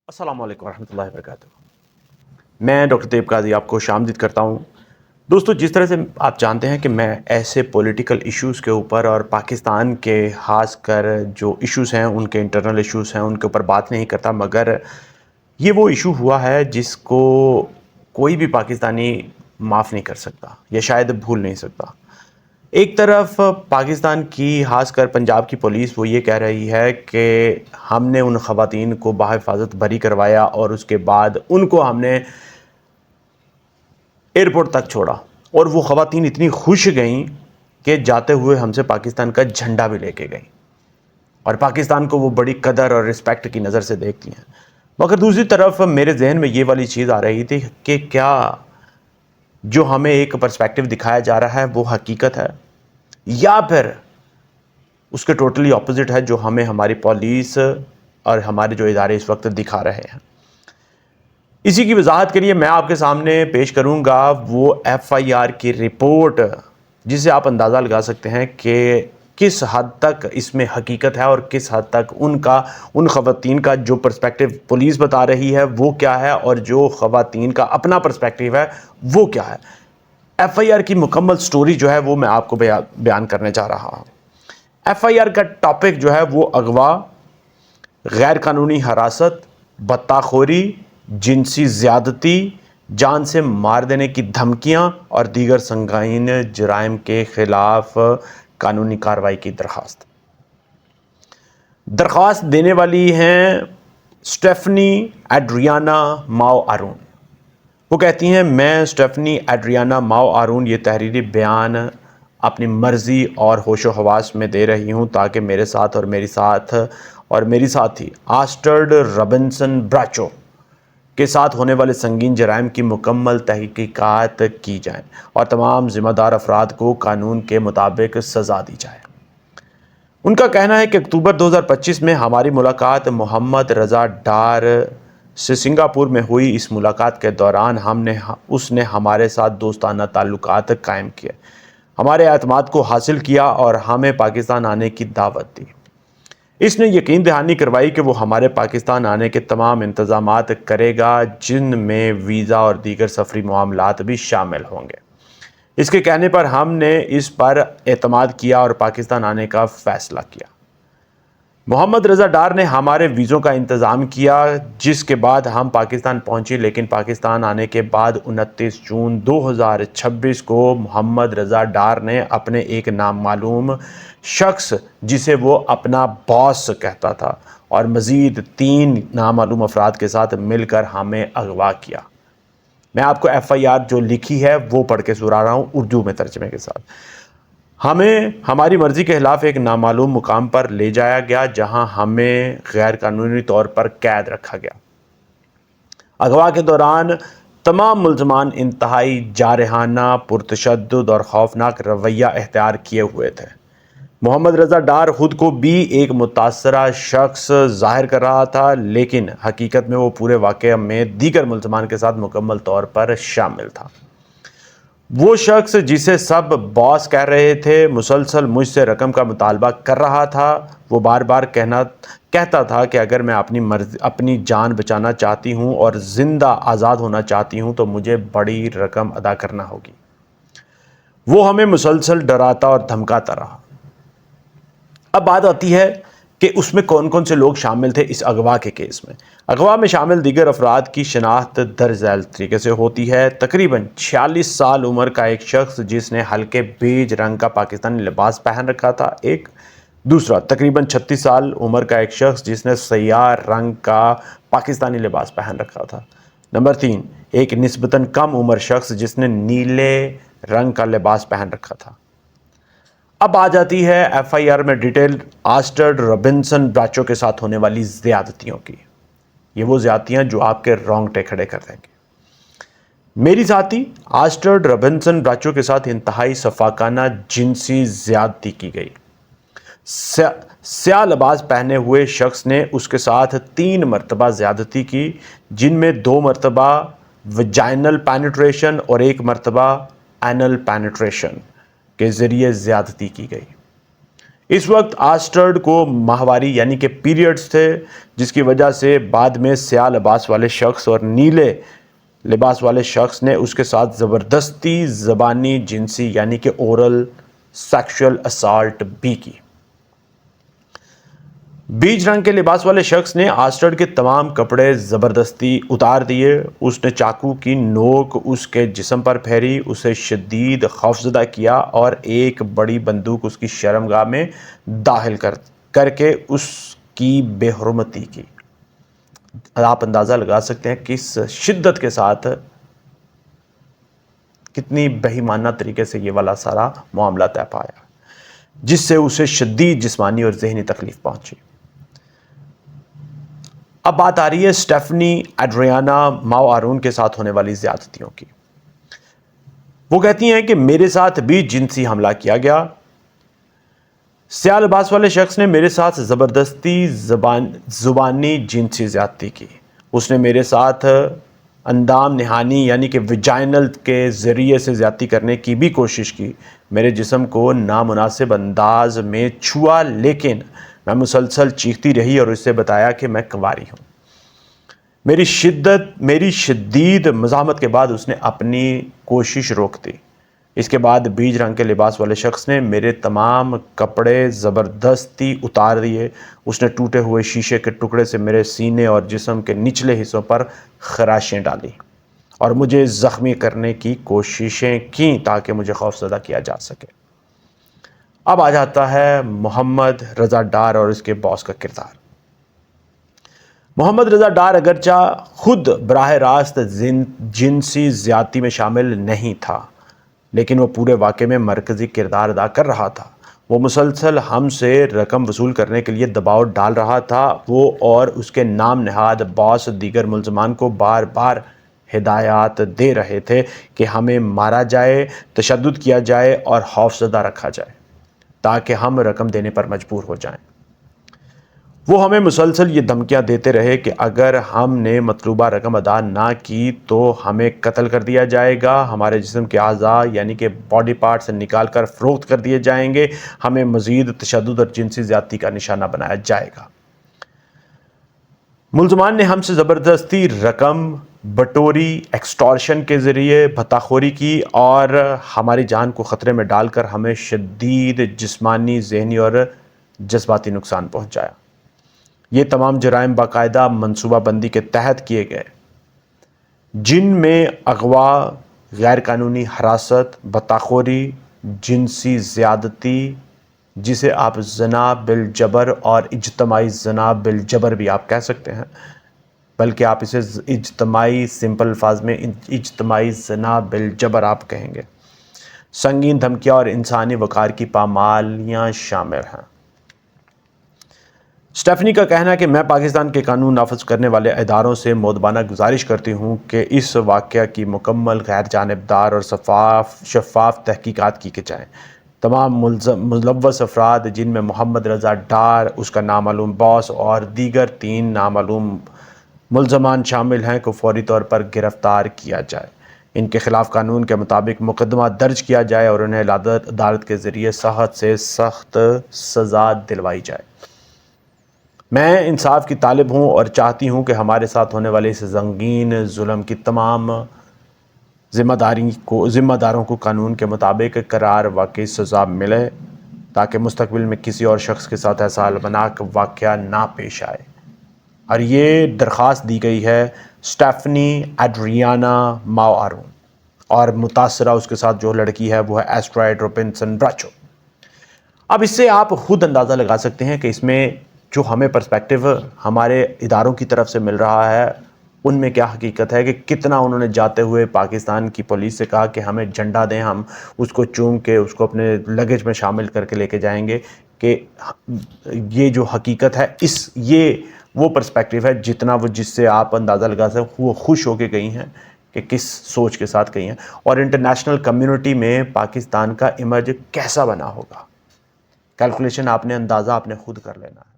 अस्सलाम वालेकुम रहमतुल्लाहि व बरकातुहू। मैं डॉक्टर तैयब काजी आपको खुशामदीद करता हूँ। दोस्तों, जिस तरह से आप जानते हैं कि मैं ऐसे पॉलिटिकल इश्यूज़ के ऊपर और पाकिस्तान के ख़ासकर जो इश्यूज़ हैं, उनके इंटरनल इश्यूज़ हैं, उनके ऊपर बात नहीं करता, मगर ये वो इशू हुआ है जिसको कोई भी पाकिस्तानी माफ़ नहीं कर सकता या शायद भूल नहीं सकता। एक तरफ पाकिस्तान की ख़ासकर पंजाब की पुलिस वो ये कह रही है कि हमने उन ख़वातीन को बाहिफ़ाज़त बरी करवाया और उसके बाद उनको हमने एयरपोर्ट तक छोड़ा और वो ख़वातीन इतनी खुश गईं कि जाते हुए हमसे पाकिस्तान का झंडा भी लेके गईं और पाकिस्तान को वो बड़ी कदर और रिस्पेक्ट की नज़र से देखती हैं। मगर दूसरी तरफ मेरे जहन में ये वाली चीज़ आ रही थी कि क्या जो हमें एक पर्सपेक्टिव दिखाया जा रहा है वो हकीकत है या फिर उसके टोटली ऑपोजिट है जो हमें हमारी पुलिस और हमारे जो इदारे इस वक्त दिखा रहे हैं। इसी की वजाहत के लिए मैं आपके सामने पेश करूंगा वो FIR की रिपोर्ट, जिससे आप अंदाज़ा लगा सकते हैं कि किस हद तक इसमें हकीकत है और किस हद तक उन ख़वातीन का जो पर्सपेक्टिव पुलिस बता रही है वो क्या है और जो ख़वातीन का अपना पर्सपेक्टिव है वो क्या है। FIR की मुकम्मल स्टोरी जो है वो मैं आपको बयान करने जा रहा हूँ। FIR का टॉपिक जो है वो अगवा, गैर कानूनी हरासत, बत्ताखोरी, जिनसी ज़्यादती, जान से मार देने की धमकियां और दीगर संगीन जराइम के ख़िलाफ़ कानूनी कार्रवाई की दरख्वास्त देने वाली हैं स्टेफनी एड्रियाना माओ आरून। वो कहती हैं, मैं स्टेफनी एड्रियाना माओ आरून ये तहरीरी बयान अपनी मर्ज़ी और होशो हवास में दे रही हूँ ताकि मेरे साथ और मेरी साथी आस्टर्ड रॉबिन्सन ब्राचो के साथ होने वाले संगीन जराइम की मुकम्मल तहकीकात की जाए और तमाम ज़िम्मेदार अफराद को कानून के मुताबिक सज़ा दी जाए। उनका कहना है कि अक्टूबर 2025 में हमारी मुलाकात मोहम्मद रज़ा डार से सिंगापुर में हुई। इस मुलाकात के दौरान उसने हमारे साथ दोस्ताना ताल्लुकात कायम किए, हमारे एतमाद को हासिल किया और हमें पाकिस्तान आने की दावत दी। इसने यकीन दहानी करवाई कि वो हमारे पाकिस्तान आने के तमाम इंतज़ामात करेगा, जिनमें वीज़ा और दीगर सफरी मामलात भी शामिल होंगे। इसके कहने पर हमने इस पर एतमाद किया और पाकिस्तान आने का फ़ैसला किया। मोहम्मद रज़ा डार ने हमारे वीज़ों का इंतज़ाम किया, जिसके बाद हम पाकिस्तान पहुंचे, लेकिन पाकिस्तान आने के बाद 29 जून 2026 को मोहम्मद रज़ा डार ने अपने एक नामालूम शख्स, जिसे वो अपना बॉस कहता था, और मज़ीद 3 नामालूम अफराद के साथ मिलकर हमें अगवा किया। मैं आपको FIR जो लिखी है वो पढ़ के सुना रहा हूँ उर्दू में तर्जमे के साथ। हमें हमारी मर्ज़ी के खिलाफ़ एक नामालूम मुकाम पर ले जाया गया, जहां हमें गैर कानूनी तौर पर कैद रखा गया। अगवा के दौरान तमाम मुल्ज़मान इंतहाई जारहाना, पुरतशद्दुद और खौफनाक रवैया इख्तियार किए हुए थे। मोहम्मद रज़ा डार ख़ुद को भी एक मुतासरा शख्स ज़ाहिर कर रहा था, लेकिन हकीकत में वो पूरे वाक़े में दीगर मुल्ज़मान के साथ मुकम्मल तौर पर शामिल था। वो शख्स जिसे सब बॉस कह रहे थे मुसलसल मुझसे रकम का मुतालबा कर रहा था। वो बार बार कहता था कि अगर मैं अपनी जान बचाना चाहती हूँ और ज़िंदा आज़ाद होना चाहती हूँ तो मुझे बड़ी रकम अदा करना होगी। वो हमें मुसलसल डराता और धमकाता रहा। अब बात आती है कि उसमें कौन कौन से लोग शामिल थे इस अगवा के केस में। अगवा में शामिल दीगर अफराद की शनाख्त दर्ज झैल तरीके से होती है। तकरीबन 46 साल उम्र का एक शख्स जिसने हल्के बेज रंग का पाकिस्तानी लिबास पहन रखा था, एक दूसरा तकरीबन 36 साल उम्र का एक शख्स जिसने सयाह रंग का पाकिस्तानी लिबास पहन रखा था। नंबर 3, एक निस्बतन कम उम्र शख्स जिसने नीले रंग का लिबास पहन रखा था। अब आ जाती है FIR में डिटेल आस्टर्ड रॉबिन्सन ब्राचो के साथ होने वाली ज़्यादतियों की। ये वो ज़्यादतियाँ जो आपके रोंगटे खड़े कर देंगे। मेरी साथी आस्टर्ड रॉबिन्सन ब्राचो के साथ इंतहाई सफाकाना जिनसी ज़्यादती की गई। स्याह लिबास पहने हुए शख्स ने उसके साथ 3 मरतबा ज़्यादती की, जिनमें 2 मरतबा वजाइनल पेनिट्रेशन और 1 मरतबा एनल पेनिट्रेशन के ज़रिए ज़्यादती की गई। اس وقت آسٹرڈ کو ماہواری یعنی کہ پیریڈز تھے، جس کی وجہ سے بعد میں سیاہ لباس والے شخص اور نیلے لباس والے شخص نے اس کے ساتھ زبردستی زبانی جنسی یعنی کہ اورل سیکشل اسالٹ بھی کی۔ بیج رنگ کے لباس والے شخص نے آسٹرڈ کے تمام کپڑے زبردستی اتار دیے، اس نے چاقو کی نوک اس کے جسم پر پھیری، اسے شدید خوفزدہ کیا اور ایک بڑی بندوق اس کی شرمگاہ میں داخل کر کے اس کی بے حرمتی کی۔ آپ اندازہ لگا سکتے ہیں کس شدت کے ساتھ، کتنی بہیمانہ طریقے سے یہ والا سارا معاملہ طے پایا، جس سے اسے شدید جسمانی اور ذہنی تکلیف پہنچی۔ اب بات آ رہی ہے اسٹیفنی ایڈریانا ماؤ آرون کے ساتھ ہونے والی زیادتیوں کی۔ وہ کہتی ہیں کہ میرے ساتھ بھی جنسی حملہ کیا گیا۔ سیاہ لباس والے شخص نے میرے ساتھ زبردستی زبانی جنسی زیادتی کی۔ اس نے میرے ساتھ اندام نہانی یعنی کہ ویجائنل کے ذریعے سے زیادتی کرنے کی بھی کوشش کی، میرے جسم کو نامناسب انداز میں چھوا، لیکن میں مسلسل چیختی رہی اور اسے بتایا کہ میں کنواری ہوں۔ میری شدید مزاحمت کے بعد اس نے اپنی کوشش روک دی۔ اس کے بعد بیج رنگ کے لباس والے شخص نے میرے تمام کپڑے زبردستی اتار دیے، اس نے ٹوٹے ہوئے شیشے کے ٹکڑے سے میرے سینے اور جسم کے نچلے حصوں پر خراشیں ڈالی اور مجھے زخمی کرنے کی کوششیں کیں تاکہ مجھے خوفزدہ کیا جا سکے۔ اب آ جاتا ہے محمد رضا ڈار اور اس کے باس کا کردار۔ محمد رضا ڈار اگرچہ خود براہ راست جنسی زیادتی میں شامل نہیں تھا، لیکن وہ پورے واقعے میں مرکزی کردار ادا کر رہا تھا۔ وہ مسلسل ہم سے رقم وصول کرنے کے لیے دباؤ ڈال رہا تھا۔ وہ اور اس کے نام نہاد باس دیگر ملزمان کو بار بار ہدایات دے رہے تھے کہ ہمیں مارا جائے، تشدد کیا جائے اور خوفزدہ رکھا جائے تاکہ ہم رقم دینے پر مجبور ہو جائیں۔ وہ ہمیں مسلسل یہ دھمکیاں دیتے رہے کہ اگر ہم نے مطلوبہ رقم ادا نہ کی تو ہمیں قتل کر دیا جائے گا، ہمارے جسم کے اعضاء یعنی کہ باڈی پارٹس نکال کر فروخت کر دیے جائیں گے، ہمیں مزید تشدد اور جنسی زیادتی کا نشانہ بنایا جائے گا۔ ملزمان نے ہم سے زبردستی رقم بٹوری، ایکسٹارشن کے ذریعے بھتہ خوری کی اور ہماری جان کو خطرے میں ڈال کر ہمیں شدید جسمانی، ذہنی اور جذباتی نقصان پہنچایا۔ یہ تمام جرائم باقاعدہ منصوبہ بندی کے تحت کیے گئے، جن میں اغوا، غیر قانونی حراست، بھتہ خوری، جنسی زیادتی جسے آپ زنا بالجبر اور اجتماعی زنا بالجبر بھی آپ کہہ سکتے ہیں، بلکہ آپ اسے اجتماعی سمپل الفاظ میں اجتماعی زنا بالجبر آپ کہیں گے، سنگین دھمکیاں اور انسانی وقار کی پامالیاں شامل ہیں۔ اسٹیفنی کا کہنا ہے کہ میں پاکستان کے قانون نافذ کرنے والے اداروں سے مؤدبانہ گزارش کرتی ہوں کہ اس واقعہ کی مکمل غیر جانبدار اور شفاف تحقیقات کی جائیں۔ تمام ملوث افراد جن میں محمد رضا ڈار، اس کا نامعلوم باس اور دیگر 3 نامعلوم ملزمان شامل ہیں کو فوری طور پر گرفتار کیا جائے، ان کے خلاف قانون کے مطابق مقدمہ درج کیا جائے اور انہیں عدالت کے ذریعے سخت سے سخت سزا دلوائی جائے۔ میں انصاف کی طالب ہوں اور چاہتی ہوں کہ ہمارے ساتھ ہونے والے اس سنگین ظلم کی تمام ذمہ داروں کو قانون کے مطابق قرار واقعی سزا ملے تاکہ مستقبل میں کسی اور شخص کے ساتھ ایسا المناک واقعہ نہ پیش آئے۔ اور یہ درخواست دی گئی ہے اسٹیفنی ایڈریانا ماؤ آرون اور متاثرہ اس کے ساتھ جو لڑکی ہے وہ ہے ایسٹرائڈ روبنسن براچو۔ اب اس سے آپ خود اندازہ لگا سکتے ہیں کہ اس میں جو ہمیں پرسپیکٹیو ہمارے اداروں کی طرف سے مل رہا ہے ان میں کیا حقیقت ہے، کہ کتنا انہوں نے جاتے ہوئے پاکستان کی پولیس سے کہا کہ ہمیں جھنڈا دیں، ہم اس کو چوم کے اس کو اپنے لگیج میں شامل کر کے لے کے جائیں گے، کہ یہ جو حقیقت ہے یہ وہ پرسپیکٹیو ہے جتنا وہ جس سے آپ اندازہ لگا سکتے وہ خوش ہو کے گئی ہیں کہ کس سوچ کے ساتھ گئی ہیں، اور انٹرنیشنل کمیونٹی میں پاکستان کا امیج کیسا بنا ہوگا۔ کیلکولیشن آپ نے اندازہ آپ نے خود کر لینا ہے۔